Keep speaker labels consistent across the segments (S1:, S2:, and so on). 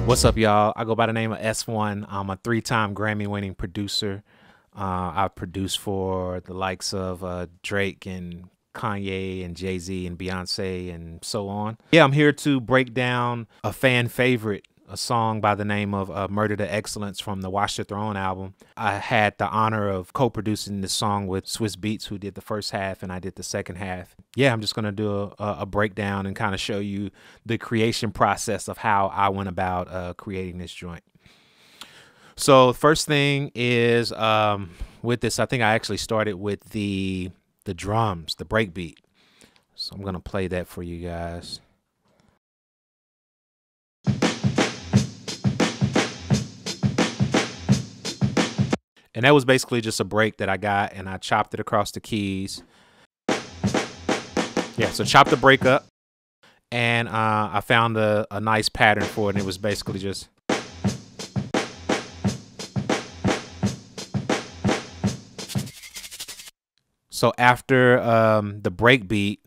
S1: What's up, y'all? I go by the name of S1. I'm a three-time Grammy-winning producer. I've produced for the likes of Drake and Kanye and Jay-Z and Beyonce and so on. Yeah, I'm here to break down a fan favorite, a song by the name of Murder to Excellence from the Watch the Throne album. I had the honor of co-producing this song with Swiss Beats, who did the first half, and I did the second half. Yeah, I'm just going to do a breakdown and kind of show you the creation process of how I went about creating this joint. So first thing is with this, I think I actually started with the drums, the break beat. So I'm going to play that for you guys. And that was basically just a break that I got, and I chopped it across the keys. Yeah, so chop the break up, and I found a nice pattern for it, and it was basically just. So after the break beat,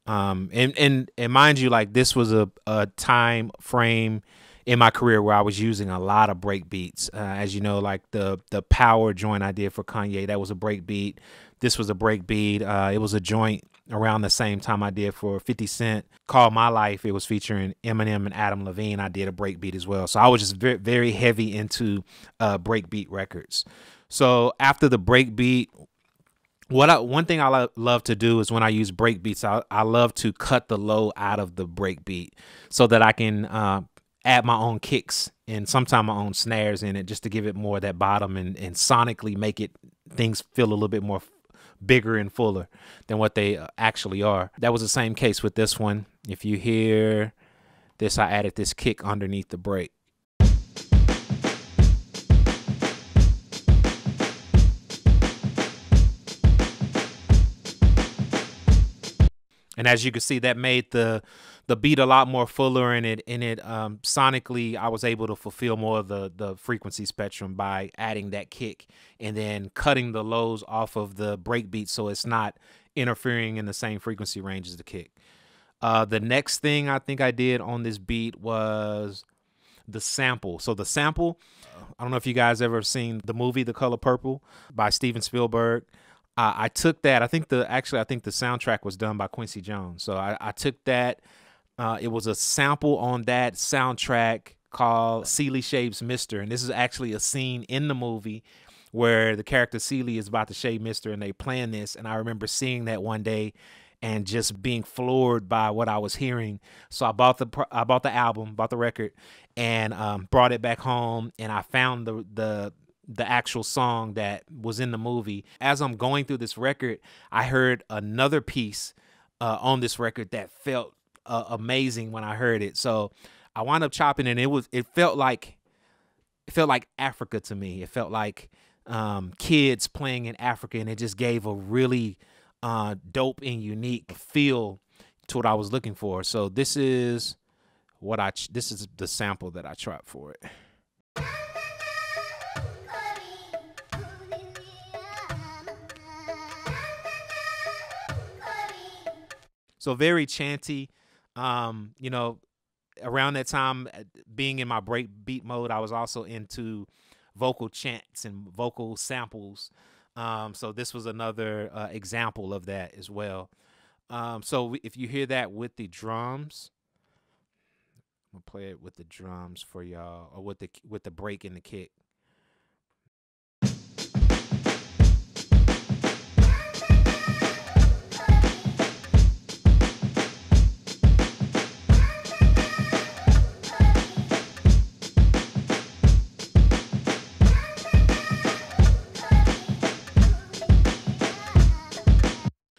S1: and mind you, like, this was a time frame in my career where I was using a lot of break beats. As you know, like the Power joint I did for Kanye, that was a break beat. This was a break beat. It was a joint around the same time I did for 50 Cent called My Life. It was featuring Eminem and Adam Levine. I did a break beat as well. So I was just very, very heavy into break beat records. So after the break beat, one thing I love to do is when I use break beats, I love to cut the low out of the break beat so that I can add my own kicks and sometimes my own snares in it, just to give it more of that bottom and sonically make it things feel a little bit more bigger and fuller than what they actually are. That was the same case with this one. If you hear this, I added this kick underneath the break. And as you can see, that made the beat a lot more fuller, and it sonically, I was able to fulfill more of the frequency spectrum by adding that kick and then cutting the lows off of the break beat so it's not interfering in the same frequency range as the kick. The next thing I think I did on this beat was the sample. So the sample, I don't know if you guys ever seen the movie The Color Purple by Steven Spielberg. I took that. I think the soundtrack was done by Quincy Jones. So I took that. It was a sample on that soundtrack called Celie Shaves Mister. And this is actually a scene in the movie where the character Celie is about to shave Mister, and they playing this. And I remember seeing that one day and just being floored by what I was hearing. So I bought the album, bought the record, and brought it back home. And I found the actual song that was in the movie. As I'm going through this record, I heard another piece on this record that felt amazing when I heard it. So I wound up chopping it, and it felt like Africa to me. It felt like kids playing in Africa, and it just gave a really dope and unique feel to what I was looking for. So this is the sample that I chopped for it. So very chanty. You know, around that time, being in my break beat mode, I was also into vocal chants and vocal samples. So this was another example of that as well. So if you hear that with the drums, I'm gonna play it with the drums for y'all, or with the break and the kick.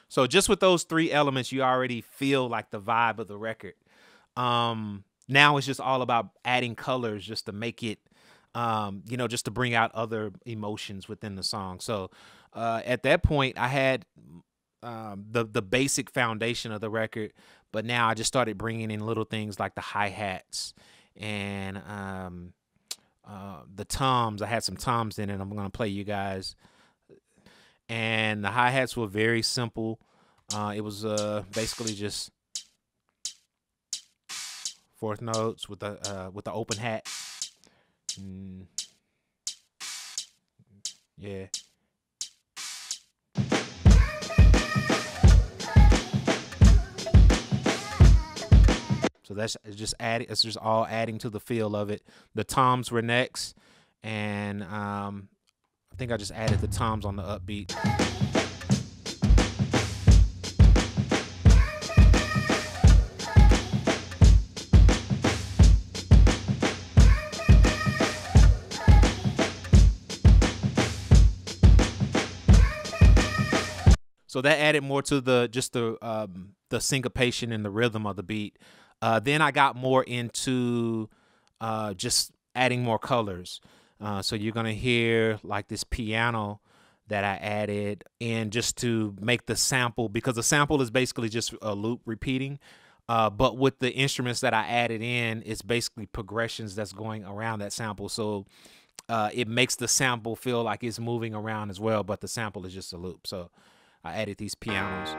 S1: So just with those three elements, you already feel like the vibe of the record. Now it's just all about adding colors just to make it, just to bring out other emotions within the song. So at that point, I had the basic foundation of the record, but now I just started bringing in little things like the hi-hats and the toms. I had some toms in it. I'm going to play you guys. And the hi-hats were very simple. It was basically just fourth notes with the open hat. Yeah. So that's just adding. It's just all adding to the feel of it. The toms were next, and I think I just added the toms on the upbeat. So that added more to the syncopation and the rhythm of the beat. Then I got more into just adding more colors. So you're gonna hear like this piano that I added in just to make the sample, because the sample is basically just a loop repeating. But with the instruments that I added in, it's basically progressions that's going around that sample. So it makes the sample feel like it's moving around as well, but the sample is just a loop. So I added these pianos.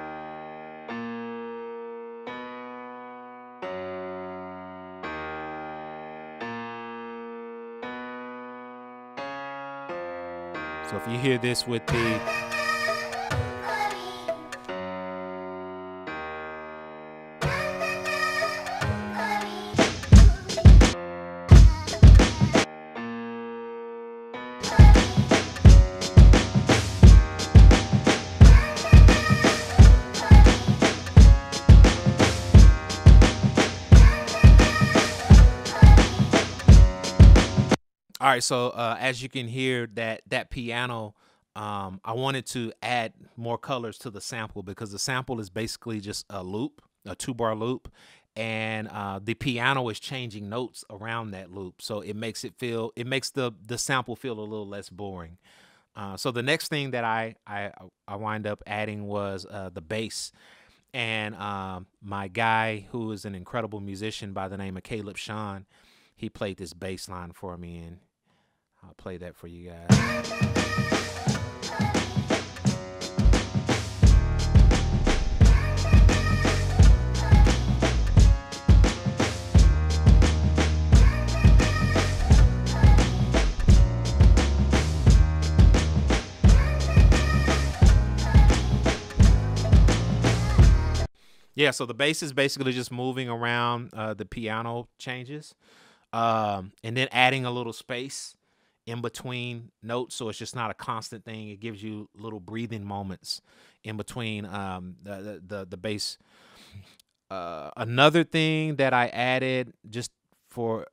S1: So if you hear this with the All right, so as you can hear that piano, I wanted to add more colors to the sample, because the sample is basically just a loop, a 2-bar loop, and the piano is changing notes around that loop, so it makes the sample feel a little less boring. So the next thing that I wind up adding was the bass, and my guy, who is an incredible musician by the name of Caleb Sean, he played this bass line for me, and I'll play that for you guys. Yeah, so the bass is basically just moving around the piano changes, and then adding a little space in between notes, so it's just not a constant thing. It gives you little breathing moments in between the bass. Another thing that I added just for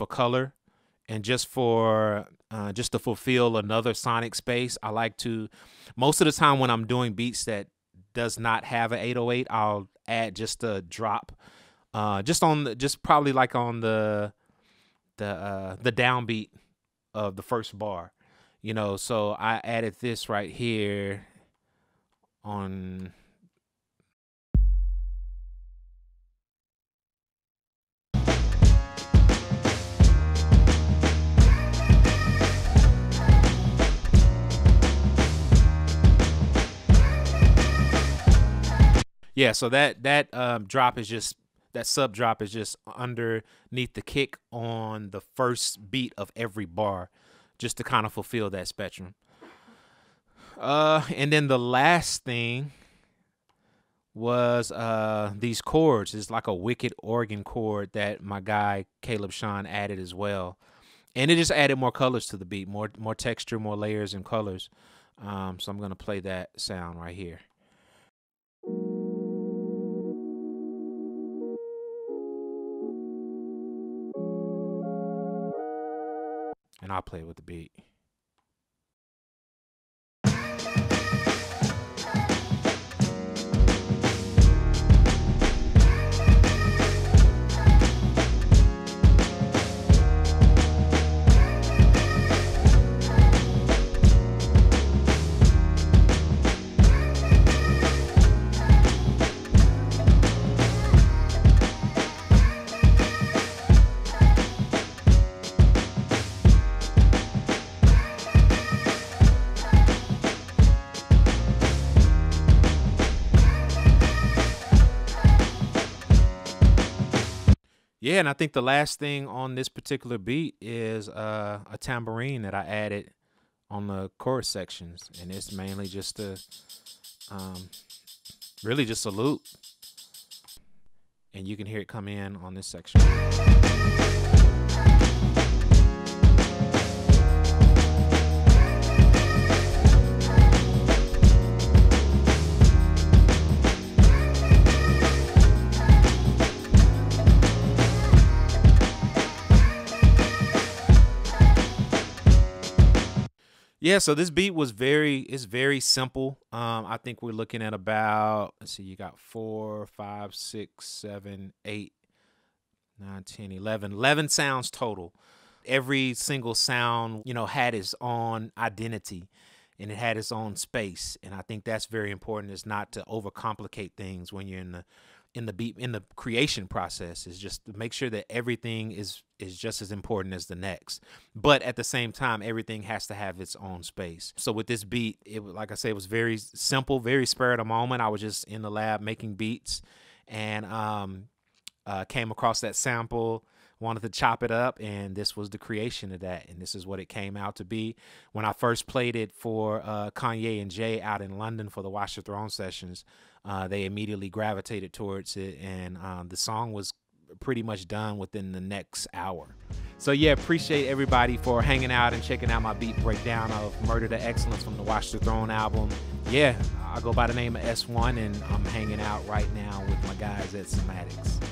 S1: color and just to fulfill another sonic space, I like to, most of the time when I'm doing beats that does not have an 808, I'll add just a drop, just probably like on the downbeat of the first bar, you know. So I added this right here on. Yeah, so that drop is just, that sub drop is just underneath the kick on the first beat of every bar, just to kind of fulfill that spectrum. And then the last thing was these chords. It's like a wicked organ chord that my guy Caleb Sean added as well, and it just added more colors to the beat, more texture, more layers and colors. So I'm gonna play that sound right here. And I'll play it with the beat. Yeah, and I think the last thing on this particular beat is a tambourine that I added on the chorus sections, and it's mainly just a really just a loop, and you can hear it come in on this section. Yeah, so this beat was very simple. I think we're looking at about, let's see, you got 4, 5, 6, 7, 8, 9, 10, 11, 11 sounds total. Every single sound, you know, had its own identity and it had its own space. And I think that's very important, is not to overcomplicate things when you're in the creation process. Is just to make sure that everything is just as important as the next, but at the same time everything has to have its own space. So with this beat, it, like I said, it was very simple, very spur of the moment. I was just in the lab making beats, and came across that sample, wanted to chop it up, and this was the creation of that, and this is what it came out to be. When I first played it for Kanye and Jay out in London for the Watch the Throne sessions, they immediately gravitated towards it, and the song was pretty much done within the next hour. So yeah, appreciate everybody for hanging out and checking out my beat breakdown of Murder to Excellence from the Watch the Throne album. Yeah, I go by the name of S1, and I'm hanging out right now with my guys at Cymatics.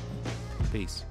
S1: Peace.